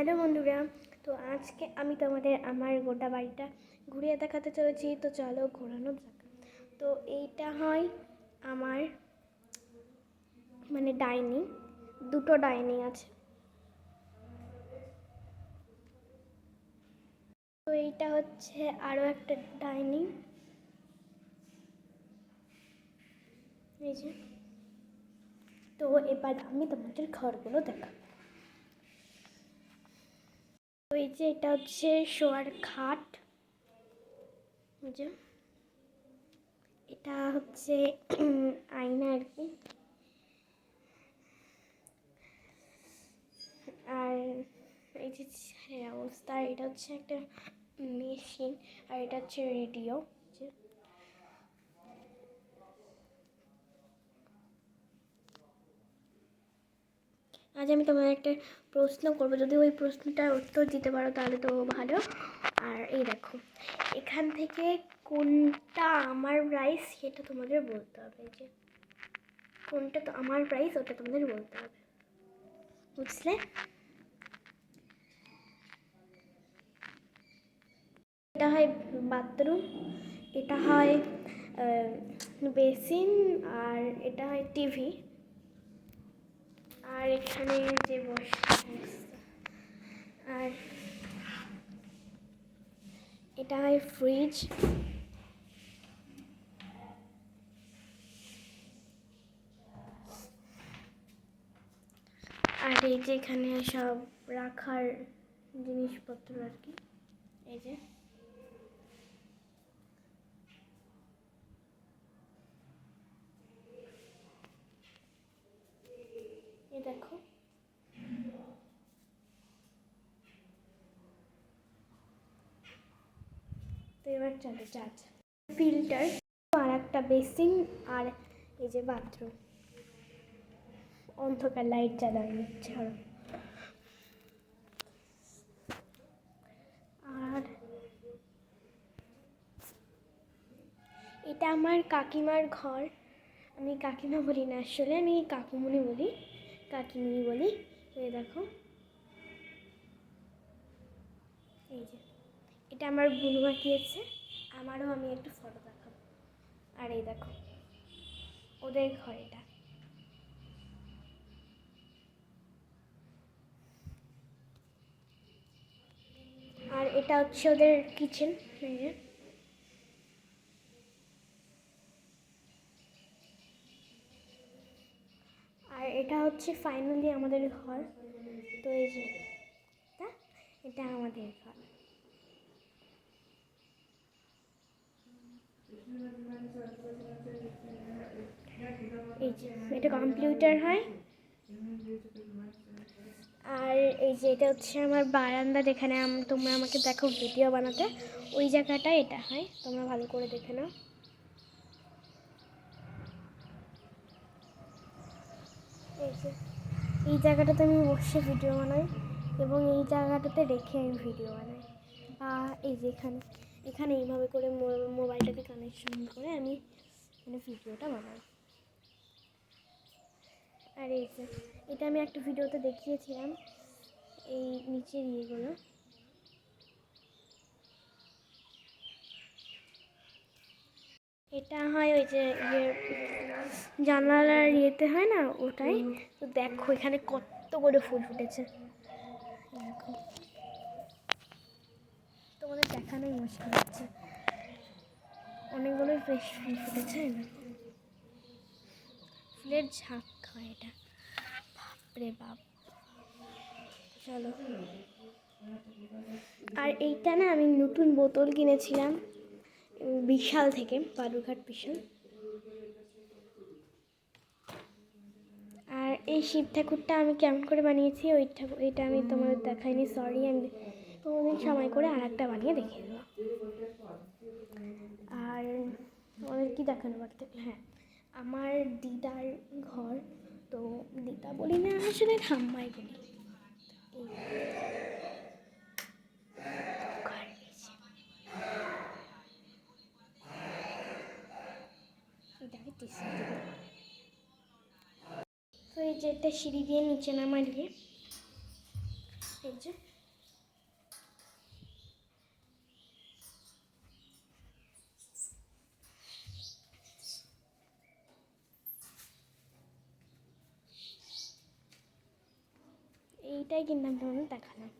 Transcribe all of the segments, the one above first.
Hello বন্ধুরা, তো আজকে আমি তোমাদের আমার গোটা বাড়িটা ঘুরিয়ে দেখাতে চলেছি। তো চলো ঘোরানো যাক। তো এইটা হয় আমার ডাইনিং, দুটো ডাইনিং আছে। তো এইটা হচ্ছে আরও একটা ডাইনিং, এই যে। তো এবার আমি তোমাদের ঘরগুলো দেখাবো। তো এই যে এটা হচ্ছে শোয়ার খাট, যে এটা হচ্ছে আয়না আর কি। আর এই যে অবস্থা, এটা হচ্ছে একটা মেশিন, আর এটা হচ্ছে রেডিও। আজ আমি তোমাদের একটা প্রশ্ন করবো, যদি ওই প্রশ্নটার উত্তর দিতে পারো তাহলে তো ভালো। আর এই দেখো, এখান থেকে কোনটা আমার প্রাইস সেটা তোমাদের বলতে হবে। যে কোনটা তো আমার প্রাইস ওটা তোমাদের বলতে হবে, বুঝলে? এটা হয় বাথরুম, এটা হয় বেসিন, আর এটা হয় টিভি। আর এখানে যে আর এটা হয় ফ্রিজ। আর এই যে এখানে সব রাখার জিনিসপত্র আর কি, এই যে। এই দেখো, তো এবার চলো চার্জ ফিল্টার, আর একটা বেসিন, আর এই যে বাথরুম। অন্ধকার লাইট জ্বালানো হচ্ছে। আর এটা আমার কাকিমার ঘর। আমি কাকিমা বলি না, আসলে আমি কাকুমুনি বলি, কাকিমুনি বলি। এই দেখো, এই যে এটা আমার বুনু আঁকিয়েছে, আমারও আমি একটু ফটো দেখাবো। আর এই দেখো ওদের ঘর এটা। আর এটা হচ্ছে ওদের কিচেন। আর এটা হচ্ছে ফাইনালি আমাদের ঘর। তো এই যে এটা আমাদের ঘর। এই যে এটা কম্পিউটার হয়। আর এই যে এটা হচ্ছে আমার বারান্দা, যেখানে তোমরা আমাকে দেখো ভিডিও বানাতে, ওই জায়গাটা এটা হয়, তোমরা ভালো করে দেখে নাও। এই যে এই জায়গাটাতে আমি বসে ভিডিও বানাই, এবং এই জায়গাটাতে রেখে আমি ভিডিও বানাই। এই যে এখানে এইভাবে করে মোবাইলটাকে কানেকশন করে আমি ভিডিওটা বানাই। আর এই যে এটা আমি একটা ভিডিওতে দেখিয়েছিলাম, এই নিচের ইয়েগুলো। এটা হয় ওই যে জানালার ইয়েতে হয় না, ওটাই। তো দেখো এখানে কত করে ফুল ফুটেছে, দেখো। তোমাদের দেখানোই মুশকিল হচ্ছে, অনেকগুলোই ফ্রেশ ফুল ফুটেছে। ফুলের ঝাঁক হয় এটা, বাপরে বাপ। চলো, আর এইটা না আমি নতুন বোতল কিনেছিলাম বিশাল থেকে, বালুরঘাট বিশাল। আর এই শিব ঠাকুরটা আমি কেমন করে বানিয়েছি এটা আমি তোমাদের দেখাইনি, সরি। আমি কোনোদিন সময় করে আর একটা বানিয়ে দেখিয়ে দেবো। আর আমাদের কি দেখানো বাড়িতে, হ্যাঁ, আমার দিদার ঘর। তো দিদা বলি না, আসলে ঠাম্মাই বলি। তো এই যে একটা সিঁড়ি দিয়ে নিচে নামার গিয়ে, এই যে এইটাই কিন্তু আমি তোমাদের দেখালাম।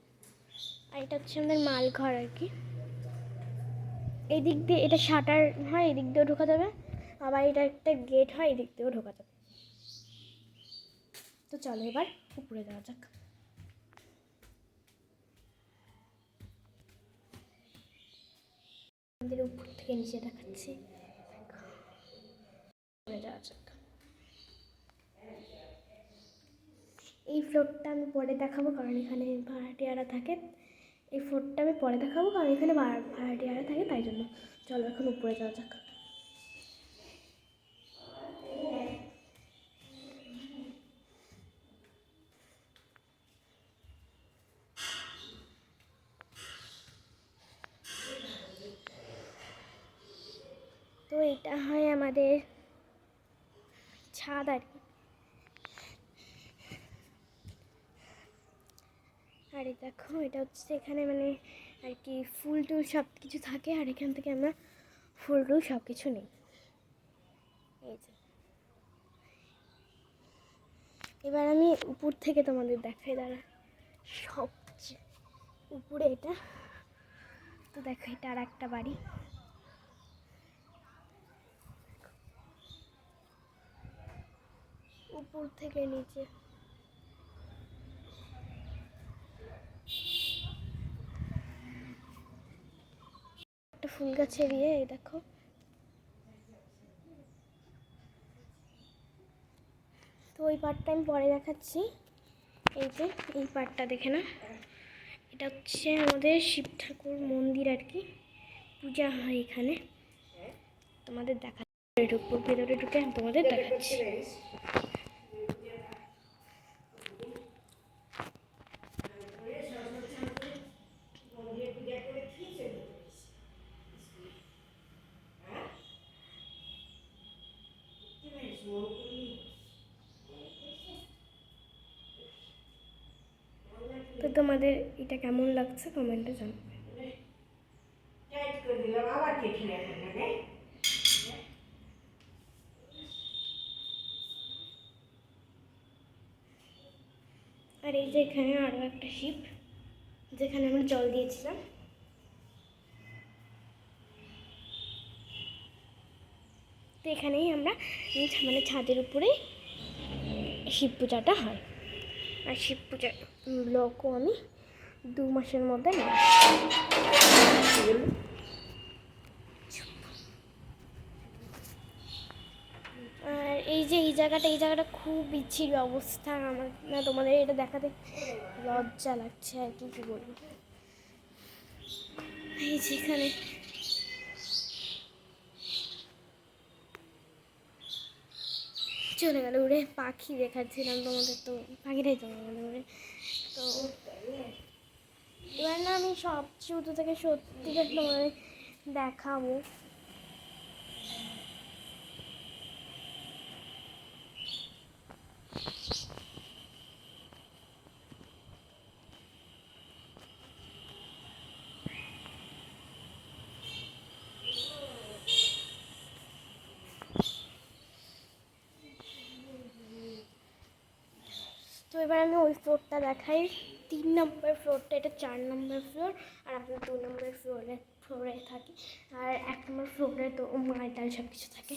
আর এটা হচ্ছে আমাদের মাল ঘর আর কি। এই দিক দিয়ে এটা শাটার হয়, এই দিক দিয়েও ঢোকা যাবে, আবার এটা একটা গেট হয়, এই দিক দিয়েও ঢোকা যাবে। তো চলো এবার উপরে যাওয়া যাক। আমাদের উপর থেকে নিচে দেখাচ্ছি, উপরে যাওয়া যাক। এই ফ্লোরটা আমি পরে দেখাবো কারণ এখানে ভাড়াটিয়ারা থাকে। এই ফ্লোরটা আমি পরে দেখাবো কারণ এখানে ভাড়াটিয়ারা থাকে, তাই জন্য। চলো এখন উপরে যাওয়া যাক। তো এটা হয় আমাদের ছাদ আর কি। আর এই দেখো এটা হচ্ছে এখানে মানে আর কি ফুল টুল সব কিছু থাকে, আর এখান থেকে আমরা ফুল টুল সব কিছু নিই। এই যে এবার আমি উপর থেকে তোমাদের দেখাই, দাঁড়া সবচেয়ে উপরে এটা। তো দেখো এটা আর একটা বাড়ি। উপর থেকে নিচে একটা ফুল গাছের এই দেখো। তো ওই পার্টটা আমি পরে দেখাচ্ছি। এই যে এই পার্টটা দেখে না, এটা হচ্ছে আমাদের শিব ঠাকুর মন্দির আর কি, পূজা হয় এখানে। তোমাদের দেখা ঢুকবো, ভেতরে ঢুকে আমি তোমাদের দেখাচ্ছি। তো তোমাদের এটা কেমন লাগছে কমেন্টে জানাবে। আর এই যে এখানে আরও একটা শিব, যেখানে আমরা জল দিয়েছিলাম। তো এখানেই আমরা মানে ছাদের উপরেই শিব পূজাটা হয়। আর শিব পূজার ব্লগও আমি 2 মাসের মধ্যে নিই। আর এই যে এই জায়গাটা খুব বিচ্ছিরি অবস্থা, আমার না তোমাদের এটা দেখাতে লজ্জা লাগছে আর কি, কী বলবো। এই যেখানে চলে গেল উড়ে, পাখি দেখাচ্ছিলাম তোমাদের, তো পাখিটাই চলে গেল উড়ে। তো এবার না আমি সব শুরু থেকে সত্যিটা তোমাদের দেখাবো। তো এবার আমি ওই ফ্লোরটা দেখাই, 3 নম্বর ফ্লোরটা, এটা 4 নম্বর ফ্লোর। আর আমি 2 নম্বর ফ্লোরে থাকি, আর 1 নম্বর ফ্লোরে তো মাল টাল সব কিছু থাকে।